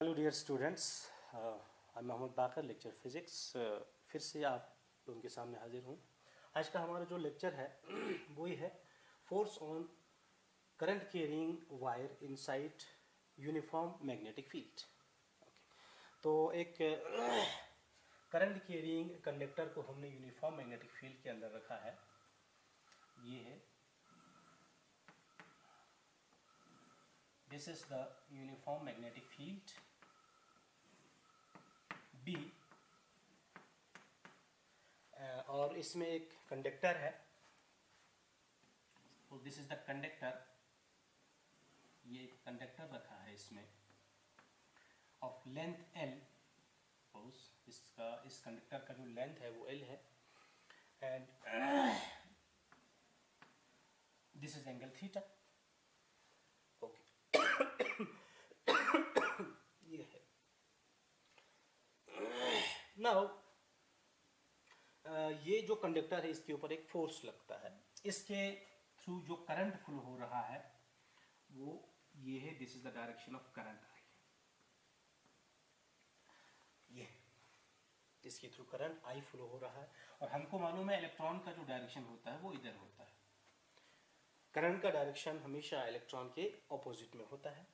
Hello dear students, आई मोहम्मद बाकर, lecture physics. फिर से आप उनके सामने हाजिर हूँ। आज का हमारा जो लेक्चर है वही है force on current carrying wire inside uniform magnetic field. तो एक करंट कैरिंग कंडक्टर को हमने यूनिफॉर्म मैग्नेटिक फील्ड के अंदर रखा है। ये है, this is the uniform magnetic field B, और इसमें एक कंडक्टर है। तो दिस इज द कंडक्टर, ये एक कंडक्टर रखा है इसमें ऑफ लेंथ L। इसका इस कंडक्टर का जो लेंथ है वो L है and this is angle theta. Okay, ये है। नाउ ये जो कंडक्टर है इसके ऊपर एक फोर्स लगता है। इसके थ्रू जो करंट फ्लो हो रहा है वो ये है, this is the direction of current I. ये इसके थ्रू करंट आई फ्लो हो रहा है और हमको मालूम है इलेक्ट्रॉन का जो डायरेक्शन होता है वो इधर होता है। करंट का डायरेक्शन हमेशा इलेक्ट्रॉन के ऑपोजिट में होता है।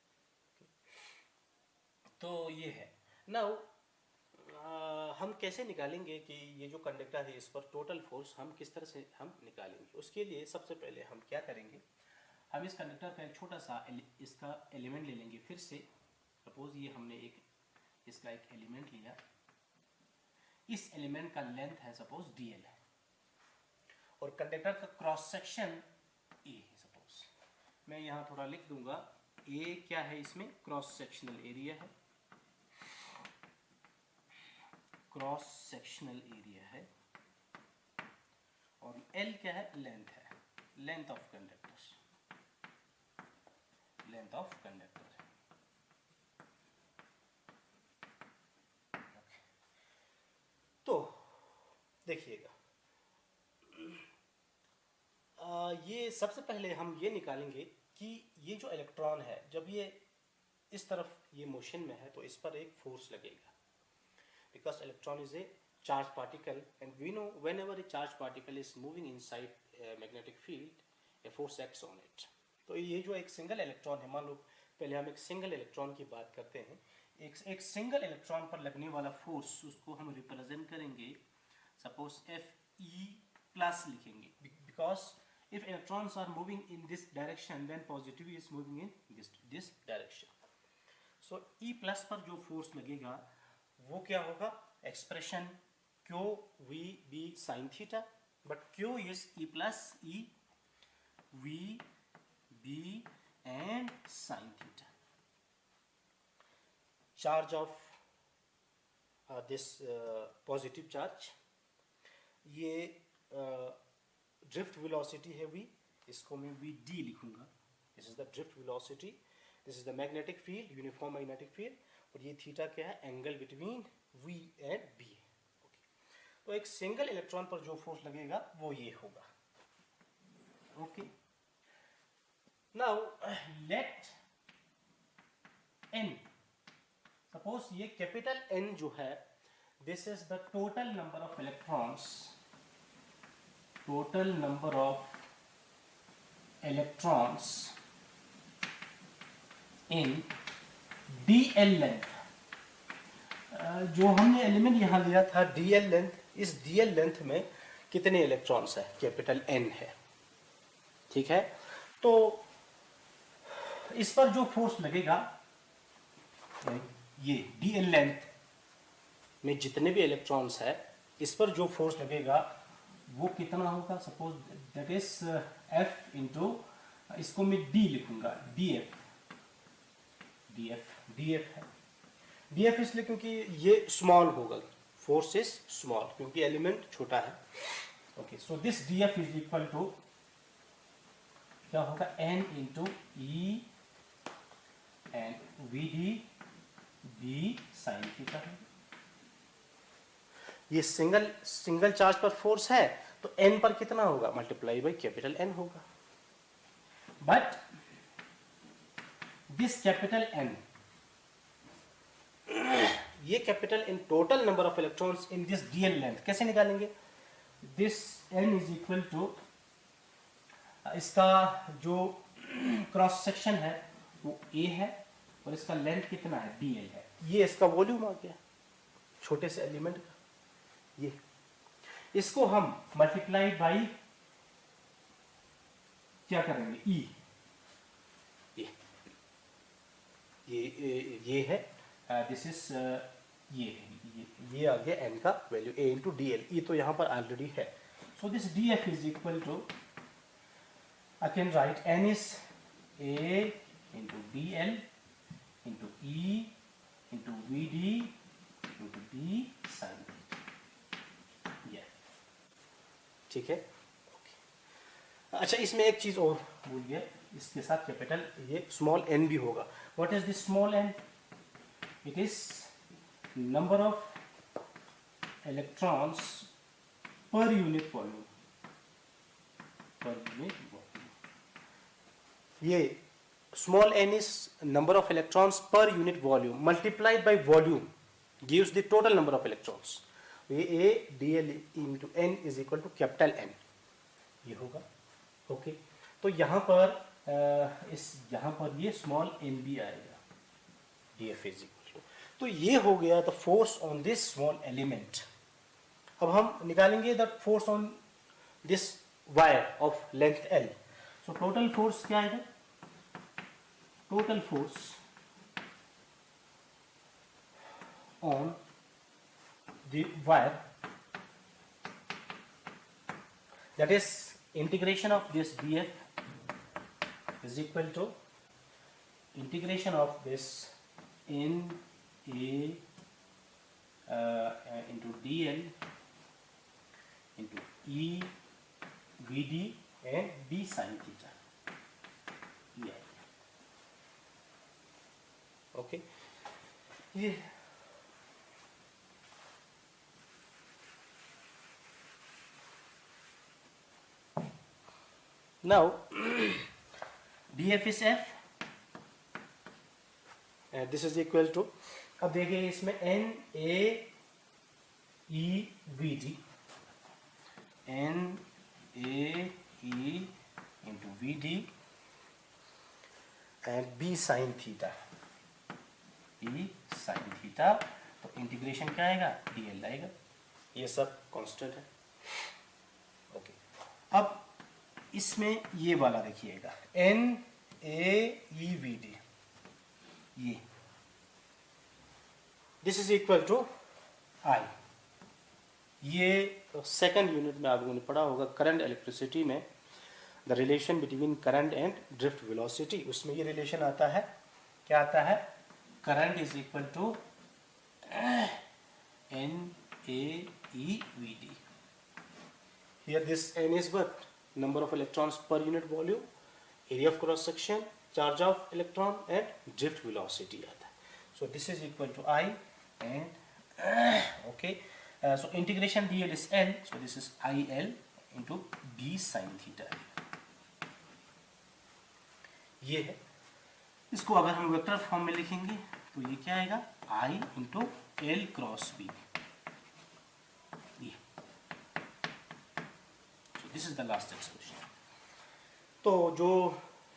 तो ये है। नाउ हम कैसे निकालेंगे कि ये जो कंडक्टर है इस पर टोटल फोर्स हम किस तरह से हम निकालेंगे। उसके लिए सबसे पहले हम क्या करेंगे, हम इस कंडक्टर का एक छोटा सा इसका एलिमेंट ले लेंगे। फिर से सपोज ये हमने एक इसका एक एलिमेंट लिया, इस एलिमेंट का लेंथ है सपोज dl है और कंडक्टर का क्रॉस सेक्शन a है। सपोज मैं यहाँ थोड़ा लिख दूंगा, a क्या है, इसमें क्रॉस सेक्शनल एरिया है, क्रॉस सेक्शनल एरिया है, और L क्या है, लेंथ है, length of conductor, length of conductor. तो देखिएगा, ये सबसे पहले हम ये निकालेंगे कि ये जो इलेक्ट्रॉन है जब ये इस तरफ ये मोशन में है तो इस पर एक फोर्स लगेगा, because electron is a charged particle and we know whenever a charged particle is moving inside a magnetic field a force acts on it। तो ये जो एक सिंगल इलेक्ट्रॉन है, मान लो पहले हम एक सिंगल इलेक्ट्रॉन की बात करते हैं, एक सिंगल इलेक्ट्रॉन पर लगने वाला फोर्स उसको हम रिप्रेजेंट करेंगे सपोज Fe प्लस लिखेंगे, because if electrons are moving in this direction then positive is moving in this direction। so E plus पर जो फोर्स लगेगा वो क्या होगा, expression Q we B sine theta, but Q is E plus E V B and sine theta. Charge of this positive charge, ये drift velocity है v, इसको मैं वी डी लिखूंगा। This is the drift velocity, this is the magnetic field, uniform magnetic field, और ये theta क्या है, angle between v and b। Okay, तो एक सिंगल इलेक्ट्रॉन पर जो फोर्स लगेगा वो ये होगा। Okay, now let n, suppose ये कैपिटल N जो है, this is the total number of electrons, total number of electrons in dl length. जो हमने एलिमेंट यहां लिया था dl लेंथ, इस dl लेंथ में कितने इलेक्ट्रॉन्स है, कैपिटल N है। ठीक है, तो इस पर जो फोर्स लगेगा, ये dl लेंथ में जितने भी इलेक्ट्रॉन्स है इस पर जो फोर्स लगेगा वो कितना होगा, suppose that is F into, इसको मैं D लिखूंगा, df, df है, df इसलिए क्योंकि ये स्मॉल होगा, फोर्स इज स्मॉल क्योंकि एलिमेंट छोटा है। Okay, so this df is equal to क्या होगा, n into E and V D D sine theta है। ये सिंगल चार्ज पर फोर्स है तो n पर कितना होगा, मल्टीप्लाई बाई कैपिटल N होगा। बट दिस कैपिटल N ये capital in total number of electrons in this DL length कैसे निकालेंगे? This n is equal to, इसका जो क्रॉस सेक्शन है वो a है और इसका लेंथ कितना है? dl है। ये इसका वॉल्यूम आ गया छोटे से एलिमेंट का। ये इसको हम मल्टीप्लाई बाई क्या करेंगे? e। ये है दिस इज ये आ गया n का value a into D L. तो यहाँ पर ऑलरेडी है। So this D F is equal to, I can write n is a into D L into e into V D into D sine. ठीक है। अच्छा, इसमें एक चीज और भूल गया, इसके साथ कैपिटल ये स्मॉल n भी होगा। What is this small n? It is number of electrons per unit volume. ये small n is number of electrons per unit volume multiplied by volume gives the total number of electrons. ये a dl into n is equal to capital N ये होगा। Okay, तो यहाँ पर यहाँ पर ये स्मॉल n भी आएगा। df इज इक्वल टू, तो ये हो गया the force on this small element. अब हम निकालेंगे the force on this wire of length l। So total force क्या आएगा? Total force on the wire, that is integration of this df is equal to integration of this n a into dl into e vd and d sin theta। Okay, ये now df is f and this is equal to, अब देखिए इसमें n a e v d, n a e into v d and b sin theta, b sin theta। तो integration क्या आएगा? dl आएगा। ये सब कांस्टेंट है। ओके, अब इसमें ये वाला देखिएगा n a e v d, ये this is equal to I। ये सेकंड यूनिट में आप लोगों ने पढ़ा होगा करंट इलेक्ट्रिसिटी में, the relation between current and drift velocity. उसमें ये रिलेशन आता है, क्या आता है? Current is equal to n a e v d। Here this n is what? number of electrons per unit volume, area of cross section, charge of electron and drift velocity आता है। so this is equal to I and okay, so integration dl is L, so this is IL into d sin theta। ये है, इसको अगर हम vector form में लिखेंगे तो ये क्या आएगा? I into L cross B। This is the last expression. तो जो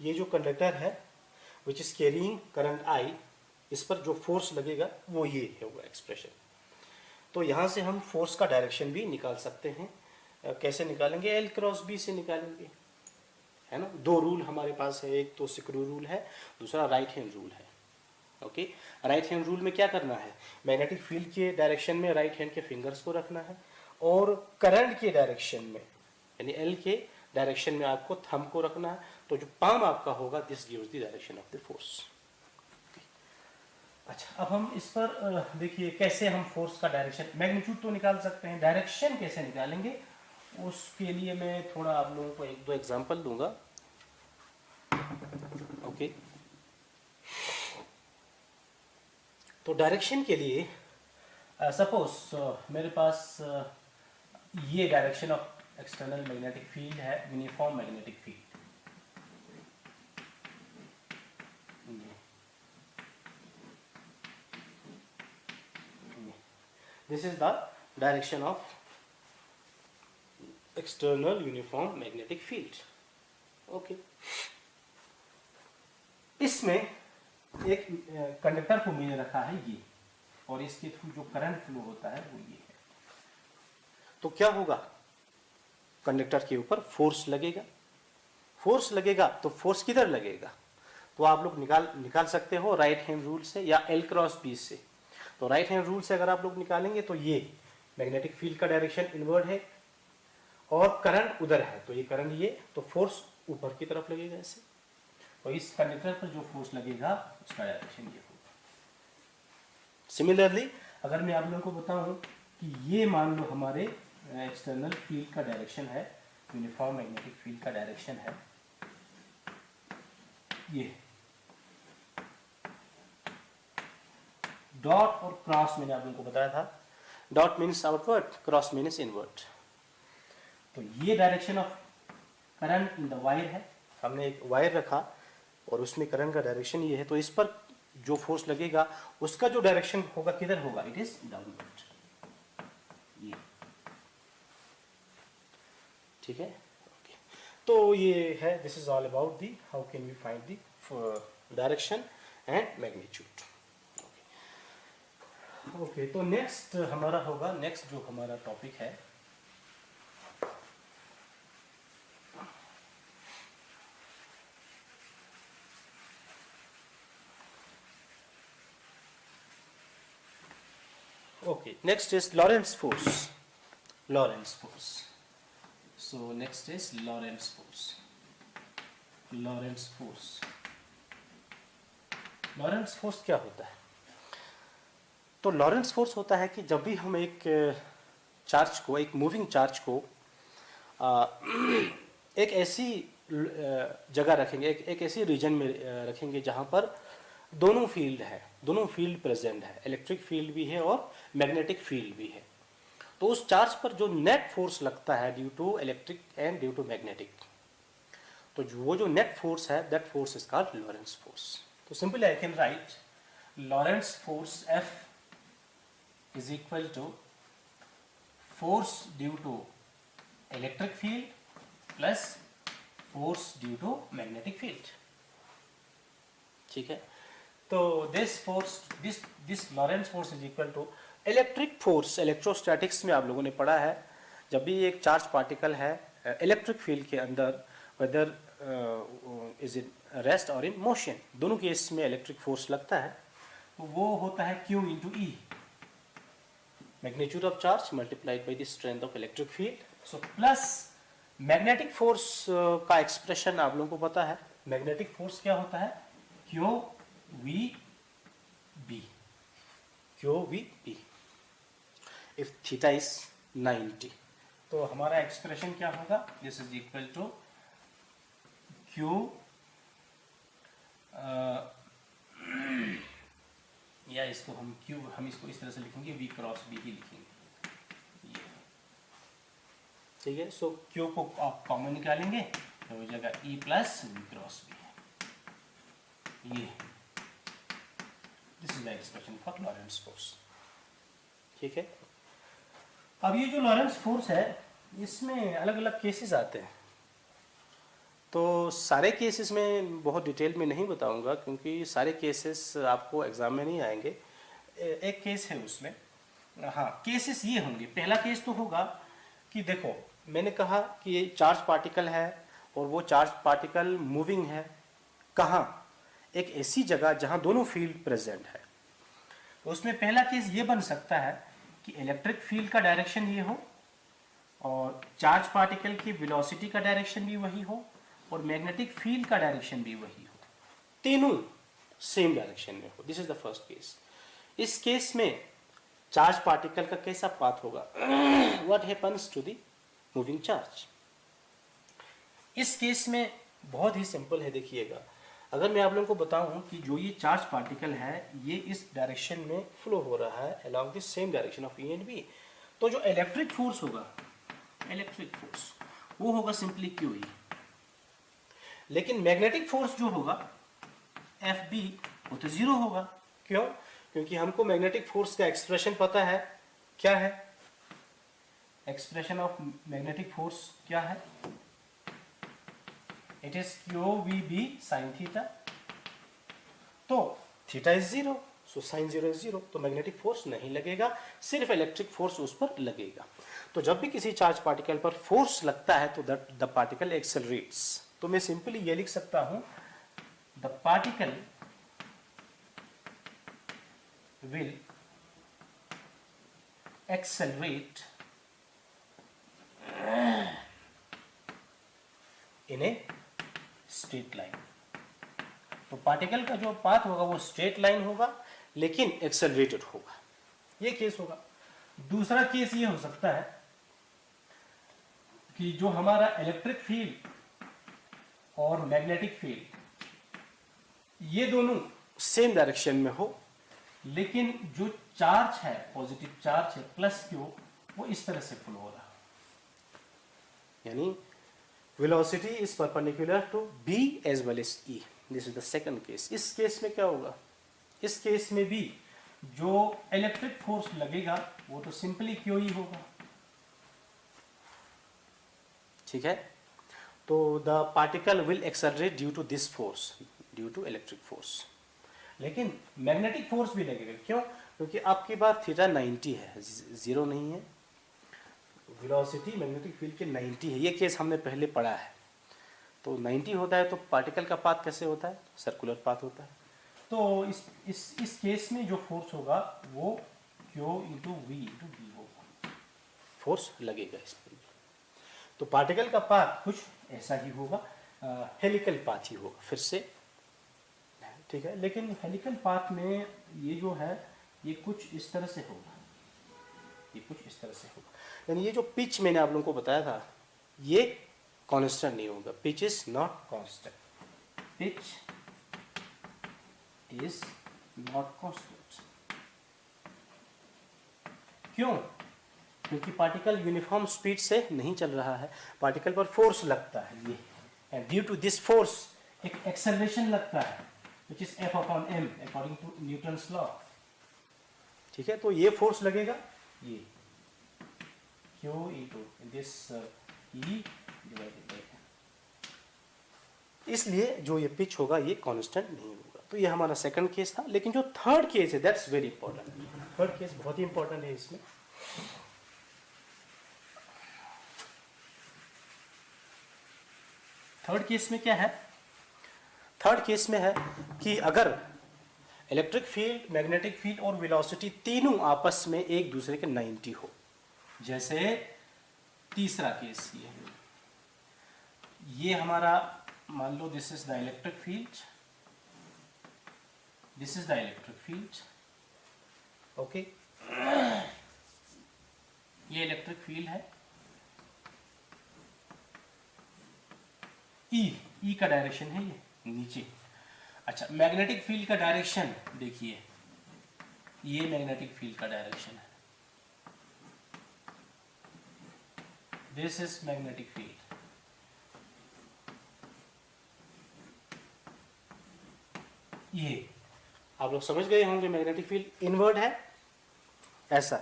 ये जो कंडक्टर है which is carrying current I, इस पर जो फोर्स लगेगा वो ये है वो एक्सप्रेशन। तो यहाँ से हम फोर्स का डायरेक्शन भी निकाल सकते हैं। कैसे निकालेंगे? L क्रॉस B से निकालेंगे, है ना। दो रूल हमारे पास है, एक तो स्क्रू रूल है, दूसरा राइट हैंड रूल है। ओके, राइट हैंड रूल में क्या करना है? मैग्नेटिक फील्ड के डायरेक्शन में राइट हैंड के फिंगर्स को रखना है और करंट के डायरेक्शन में यानी L के डायरेक्शन में आपको थंब को रखना है। तो जो पाम आपका होगा this gives the direction of the force. अच्छा, अब हम इस पर देखिए कैसे हम फोर्स का डायरेक्शन, मैग्नीट्यूड तो निकाल सकते हैं, डायरेक्शन कैसे निकालेंगे उसके लिए मैं थोड़ा आप लोगों को एक दो एग्जांपल दूंगा। ओके, तो डायरेक्शन के लिए सपोज मेरे पास ये direction of external magnetic field है, uniform magnetic field. This is the direction of external uniform magnetic field. Okay, इसमें एक कंडक्टर को मैंने रखा है ये, और इसके थ्रू जो करंट फ्लो होता है वो ये है। तो क्या होगा, कंडक्टर के ऊपर फोर्स लगेगा, फोर्स लगेगा तो फोर्स किधर लगेगा, तो आप लोग निकाल सकते हो राइट हैंड रूल से या एल क्रॉस बी से। तो राइट हैंड रूल से अगर आप लोग निकालेंगे तो ये मैग्नेटिक फील्ड का डायरेक्शन इनवर्ड है और करंट उधर है, तो ये करंट ये, तो फोर्स ऊपर की तरफ लगेगा ऐसे, तो इस कंडक्टर पर जो फोर्स लगेगा उसका डायरेक्शन ये होगा। सिमिलरली अगर मैं आप लोगों को बताऊं कि ये मान लो हमारे एक्सटर्नल फील्ड का डायरेक्शन है, यूनिफॉर्म मैग्नेटिक फील्ड का डायरेक्शन है ये, डॉट और क्रॉस मैंने आप लोगों को बताया था, dot means outward, cross means inward. तो ये direction of current in the wire है, हमने एक वायर रखा और उसमें करंट का डायरेक्शन ये है, तो इस पर जो फोर्स लगेगा उसका जो डायरेक्शन होगा किधर होगा, इट इज डाउनवर्ड, ये ठीक है। ओके, तो ये है, this is all about the how can we find the direction and magnitude. Okay, तो नेक्स्ट हमारा होगा, नेक्स्ट जो हमारा टॉपिक है okay, next is Lorentz force. Lorentz force. So next is Lorentz force. Lorentz force. Lorentz force क्या होता है? तो Lorentz force होता है कि जब भी हम एक चार्ज को, एक मूविंग चार्ज को एक ऐसी जगह रखेंगे, एक ऐसी रीजन में रखेंगे जहां पर दोनों फील्ड है, दोनों फील्ड प्रेजेंट है, इलेक्ट्रिक फील्ड भी है और मैग्नेटिक फील्ड भी है, तो उस चार्ज पर जो नेट फोर्स लगता है due to electric and due to magnetic, तो वो जो नेट फोर्स है that force is called Lorentz force. तो simply I can write Lorentz force F is equal to force due to electric field plus force due to magnetic field, ठीक है। तो this force, this Lorentz force is equal to electric force. Electrostatics में आप लोगों ने पढ़ा है, जब भी एक चार्ज पार्टिकल है इलेक्ट्रिक फील्ड के अंदर, वेदर इज इन रेस्ट और इन मोशन, दोनों केस में इलेक्ट्रिक फोर्स लगता है, तो वो होता है Q into E, magnitude of charge multiplied by the strength of electric field. So plus magnetic force का एक्सप्रेशन आप लोगों को पता है, मैग्नेटिक फोर्स क्या होता है, QVB, QVB if theta is 90, तो हमारा एक्सप्रेशन क्या होगा, this is equal to Q या इसको हम Q, हम इसको इस तरह से लिखेंगे, V क्रॉस B ही लिखेंगे, ये ठीक है। सो Q को आप कॉमन निकालेंगे तो हो जाएगा E plus V cross B, ये this is the expression for Lorentz force, ठीक है। अब ये जो लॉरेंट्ज फोर्स है इसमें अलग अलग केसेस आते हैं, तो सारे केसेस में बहुत डिटेल में नहीं बताऊंगा क्योंकि सारे केसेस आपको एग्जाम में नहीं आएंगे। एक केस है उसमें, हाँ केसेस ये होंगे, पहला केस तो होगा कि देखो मैंने कहा कि ये चार्ज पार्टिकल है और वो चार्ज पार्टिकल मूविंग है कहाँ, एक ऐसी जगह जहाँ दोनों फील्ड प्रेजेंट है, तो उसमें पहला केस ये बन सकता है कि इलेक्ट्रिक फील्ड का डायरेक्शन ये हो और चार्ज पार्टिकल की वेलोसिटी का डायरेक्शन भी वही हो और मैग्नेटिक फील्ड का डायरेक्शन भी वही हो, तीनों सेम डायरेक्शन में हो, this is the first case. इस केस में चार्ज पार्टिकल का कैसा पाथ होगा, what happens to the moving charge. इस केस में बहुत ही सिंपल है, देखिएगा अगर मैं आप लोगों को बताऊं कि जो ये चार्ज पार्टिकल है ये इस डायरेक्शन में फ्लो हो रहा है along the same direction of E and B, तो जो इलेक्ट्रिक फोर्स होगा, इलेक्ट्रिक फोर्स वो होगा सिंपली QE, लेकिन मैग्नेटिक फोर्स जो होगा FB वो तो जीरो होगा। क्यों? क्योंकि हमको मैग्नेटिक फोर्स का एक्सप्रेशन पता है क्या है एक्सप्रेशन ऑफ मैग्नेटिक फोर्स क्या है? It is q we B sine theta. तो theta is 0, so sine 0 is 0, तो मैग्नेटिक फोर्स नहीं लगेगा, सिर्फ इलेक्ट्रिक फोर्स उस पर लगेगा। तो जब भी किसी चार्ज पार्टिकल पर फोर्स लगता है तो द पार्टिकल एक्सेलरेट्स। तो मैं सिंपली ये लिख सकता हूं, the particle will accelerate in a straight line. तो पार्टिकल का जो पाथ होगा वो स्ट्रेट लाइन होगा, लेकिन एक्सेलरेटेड होगा। ये केस होगा। दूसरा केस ये हो सकता है कि जो हमारा इलेक्ट्रिक फील्ड और मैग्नेटिक फील्ड ये दोनों सेम डायरेक्शन में हो, लेकिन जो चार्ज है, पॉजिटिव चार्ज है प्लस क्यू, वो इस तरह से फ्लो हो रहा है, यानी velocity is perpendicular to B as well as E. This is the second case. इस केस में क्या होगा? इस केस में भी जो इलेक्ट्रिक फोर्स लगेगा वो तो सिंपली क्यू ही होगा, ठीक है। तो the particle will accelerate due to this force, due to electric force. लेकिन मैग्नेटिक फोर्स भी लगेगा, क्यों? क्योंकि आपकी बात थीटा 90 है, 0 नहीं है। वेलोसिटी मैग्नेटिक फील्ड के 90 है, ये केस हमने पहले पढ़ा है। तो 90 होता है तो पार्टिकल का पाथ कैसे होता है? सर्कुलर पाथ होता है। तो इस केस में जो फोर्स होगा वो Q into V into B होगा, फोर्स लगेगा इस पर। तो पार्टिकल का पाथ कुछ ऐसा ही होगा, हेलिकल पाथ ही होगा फिर से, ठीक है। लेकिन हेलिकल पाथ में ये जो है ये कुछ इस तरह से होगा, ये कुछ इस तरह से होगा। यानी ये जो पिच मैंने आप लोगों को बताया था ये कांस्टेंट नहीं होगा, pitch is not constant, pitch is not constant. क्यों? क्योंकि पार्टिकल यूनिफॉर्म स्पीड से नहीं चल रहा है, पार्टिकल पर फोर्स लगता है ये, and due to this force एक एक्सेलरेशन लगता है which is F upon m according to Newton's law, ठीक है। तो ये फोर्स लगेगा, ये Q into this E divided by m, इसलिए जो ये पिच होगा ये कांस्टेंट नहीं होगा। तो ये हमारा सेकंड केस था। लेकिन जो थर्ड केस है that's very important, third case बहुत ही इंपॉर्टेंट है। इसमें थर्ड केस में क्या है? थर्ड केस में है कि अगर इलेक्ट्रिक फील्ड, मैग्नेटिक फील्ड और वेलोसिटी तीनों आपस में एक दूसरे के 90 हो। जैसे तीसरा केस ये हमारा, मान लो this is the electric field, this is the electric field, okay. ये इलेक्ट्रिक फील्ड है, ई का डायरेक्शन है ये नीचे। अच्छा, मैग्नेटिक फील्ड का डायरेक्शन देखिए, ये मैग्नेटिक फील्ड का डायरेक्शन है, दिस इज मैग्नेटिक फील्ड। ये आप लोग समझ गए होंगे, मैग्नेटिक फील्ड इनवर्ड है ऐसा,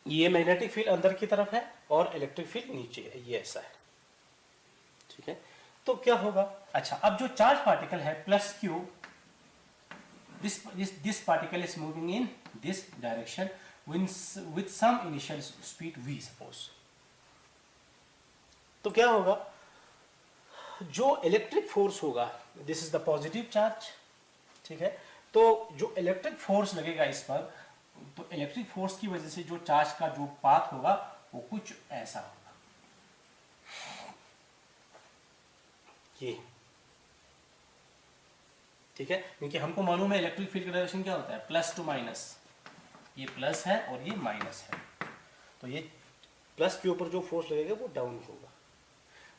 ये मैग्नेटिक फील्ड अंदर की तरफ है और इलेक्ट्रिक फील्ड नीचे है, ये ऐसा है, ठीक है। तो क्या होगा? अच्छा, अब जो चार्ज पार्टिकल है plus Q, this particle is moving in this direction with some initial speed v suppose। तो क्या होगा? जो इलेक्ट्रिक फोर्स होगा, this is the positive charge, ठीक है। तो जो इलेक्ट्रिक फोर्स लगेगा इस पर, तो इलेक्ट्रिक फोर्स की वजह से जो चार्ज का जो पाथ होगा वो कुछ ऐसा होगा, ये, ठीक है। क्योंकि हमको मालूम है इलेक्ट्रिक फील्ड का डायरेक्शन क्या होता है, प्लस टू माइनस, ये प्लस है और ये माइनस है, तो ये प्लस के ऊपर जो फोर्स लगेगा वो डाउन होगा।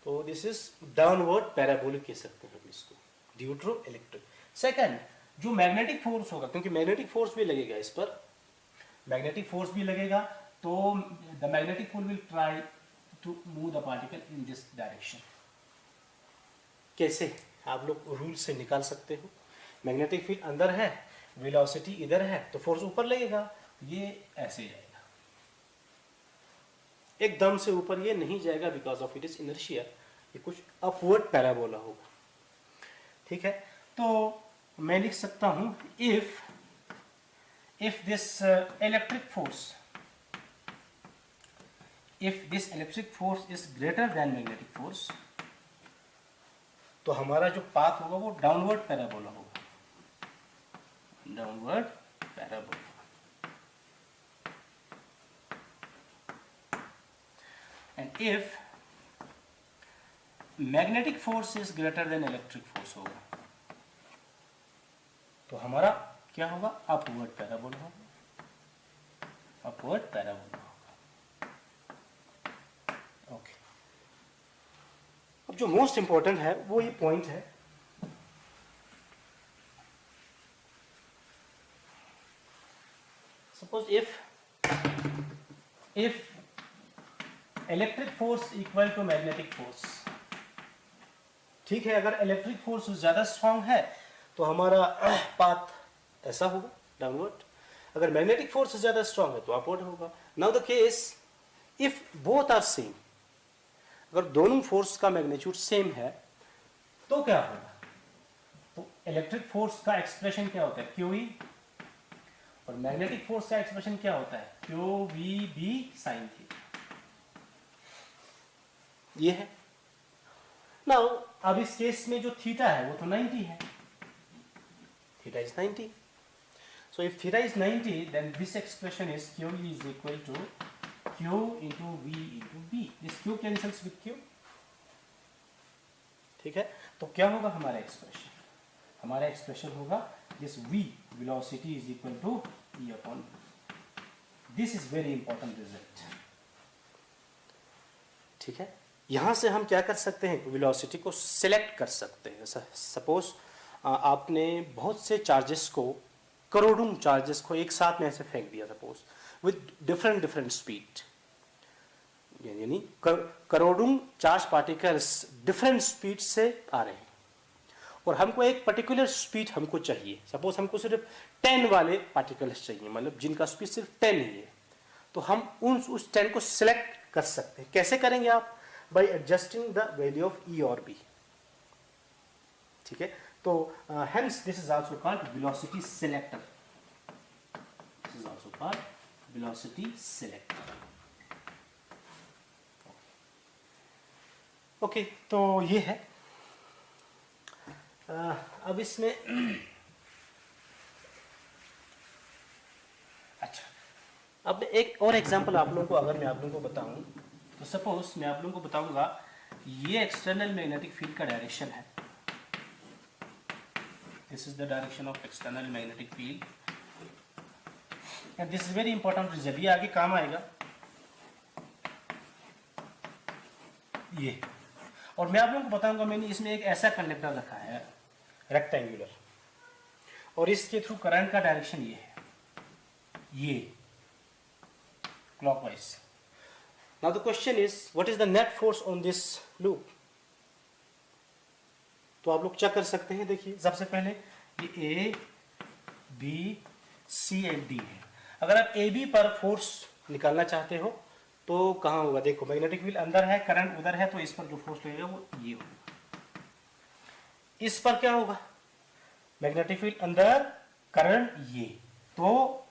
तो दिस इज डाउनवर्ड पैराबोलिक कह सकते हैं इसको, ड्यू टू इलेक्ट्रिक। सेकंड, जो मैग्नेटिक फोर्स होगा, क्योंकि मैग्नेटिक फोर्स भी लगेगा इस पर, मैग्नेटिक फोर्स भी लगेगा, तो the magnetic force will try to move the particle in this direction. कैसे? आप लोग रूल से निकाल सकते हो। मैग्नेटिक फील्ड अंदर है, वेलोसिटी इधर है, तो फोर्स ऊपर लगेगा, ये ऐसे जाएगा, एकदम से ऊपर ये नहीं जाएगा because of it is inertia, ये कुछ अपवर्ड पैराबोला होगा। ठीक है, तो मैं लिख सकता हूं if this electric force is greater than magnetic force, तो हमारा जो पाथ होगा वो डाउनवर्ड पैराबोला होगा, downward parabola. And if magnetic force is greater than electric force होगा, तो हमारा क्या होगा, अपवर्ड पैराबोला होगा, अपवर्ड पैराबोला होगा। ओके, अब जो मोस्ट इंपॉर्टेंट है वो ये पॉइंट है, suppose if electric force equal to magnetic force, ठीक है, अगर इलेक्ट्रिक फोर्स ज्यादा स्ट्रांग है तो हमारा पाथ ऐसा होगा, डाउनवर्ड। अगर मैग्नेटिक फोर्स ज्यादा स्ट्रांग है तो अपवर्ड होगा। Now the case if both are same, अगर दोनों फोर्स का मैग्नीट्यूड सेम है तो क्या होगा, तो इलेक्ट्रिक फोर्स का एक्सप्रेशन क्या होता है, QE, और मैग्नेटिक फोर्स का एक्सप्रेशन क्या होता है, QVB sin थीटा। ये है। नाउ अब इस केस में जो थीटा है वो तो 90 है, theta is 90. So if theta is 90, then this expression is QE is equal to Q into V into B. This Q cancels with Q. ठीक है, तो क्या होगा हमारा एक्सप्रेशन, हमारा एक्सप्रेशन होगा this V velocity is equal to E upon V. This is very important result. ठीक है, यहां से हम क्या कर सकते हैं, वेलोसिटी को सिलेक्ट कर सकते हैं। सपोज आपने बहुत से चार्जेस को, करोड़ों चार्जेस को एक साथ में ऐसे फेंक दिया, सपोज विद डिफरेंट स्पीड, यानी करोड़ों चार्ज पार्टिकल्स डिफरेंट स्पीड से आ रहे हैं और हमको एक पर्टिकुलर स्पीड हमको चाहिए। सपोज हमको सिर्फ 10 वाले पार्टिकल्स चाहिए, मतलब जिनका स्पीड सिर्फ 10 ही है, तो हम उस 10 को सिलेक्ट कर सकते हैं। कैसे करेंगे आप, bye adjusting the value of E और B। ठीक है, तो hence this is also called velocity selector. This is also called velocity selector. Okay, तो ये है। अब इसमें अच्छा, अब एक और एग्जांपल आप लोगों को, अगर मैं आप लोगों को बताऊं, तो सपोज मैं आप लोगों को बताऊंगा ये एक्सटर्नल मैग्नेटिक फील्ड का डायरेक्शन है। This is the direction of external magnetic field and this is very important result, ये आगे काम आएगा ये। और मैं आप लोगों को बताऊंगा, मैंने इसमें एक ऐसा कंडक्टर रखा है रेक्टेंगुलर, और इसके थ्रू करंट का डायरेक्शन ये है, ये clockwise. Now the question is what is the net force on this loop. तो आप लोग चेक कर सकते हैं, देखिए सबसे पहले ये A, B, C and D है। अगर आप AB पर फोर्स निकालना चाहते हो तो कहाँ होगा, देखो मैग्नेटिक फील्ड अंदर है, करंट उधर है, तो इस पर जो फोर्स लगेगा वो ये होगा। इस पर क्या होगा, मैग्नेटिक फील्ड अंदर, करंट ये, तो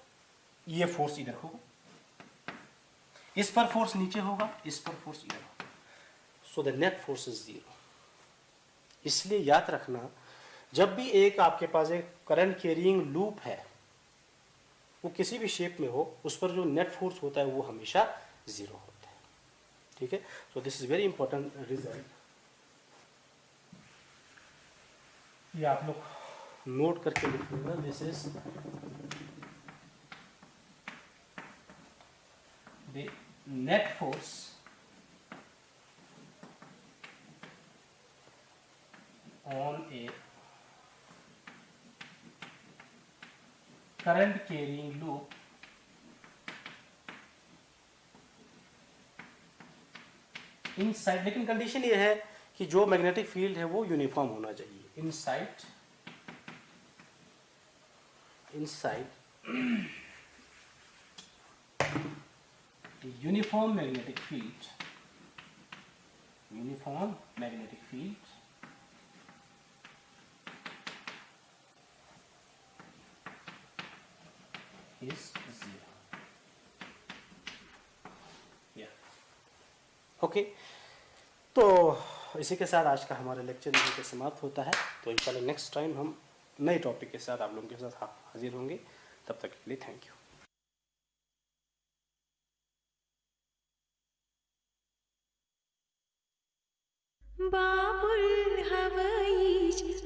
ये फोर्स इधर होगा। इस पर फोर्स नीचे होगा, इस पर फोर्स इधर होगा। So the net force is 0। इसलिए याद रखना, जब भी एक आपके पास एक करंट कैरिंग लूप है, वो किसी भी शेप में हो, उस पर जो नेट फोर्स होता है वो हमेशा 0 होता है। ठीक है, so this is very important result, ये आप लोग नोट करके लिखिएगा। This is the net force on a current carrying loop inside, लेकिन कंडीशन ये है कि जो मैग्नेटिक फील्ड है वो यूनिफॉर्म होना चाहिए। Inside uniform magnetic field, uniform magnetic field is 0. Okay तो इसी के साथ आज का हमारा लेक्चर यहीं पे समाप्त होता है। तो इंशाल्लाह नेक्स्ट टाइम हम नए टॉपिक के साथ आप लोगों के साथ हाजिर होंगे। तब तक के लिए थैंक यू। बाबुल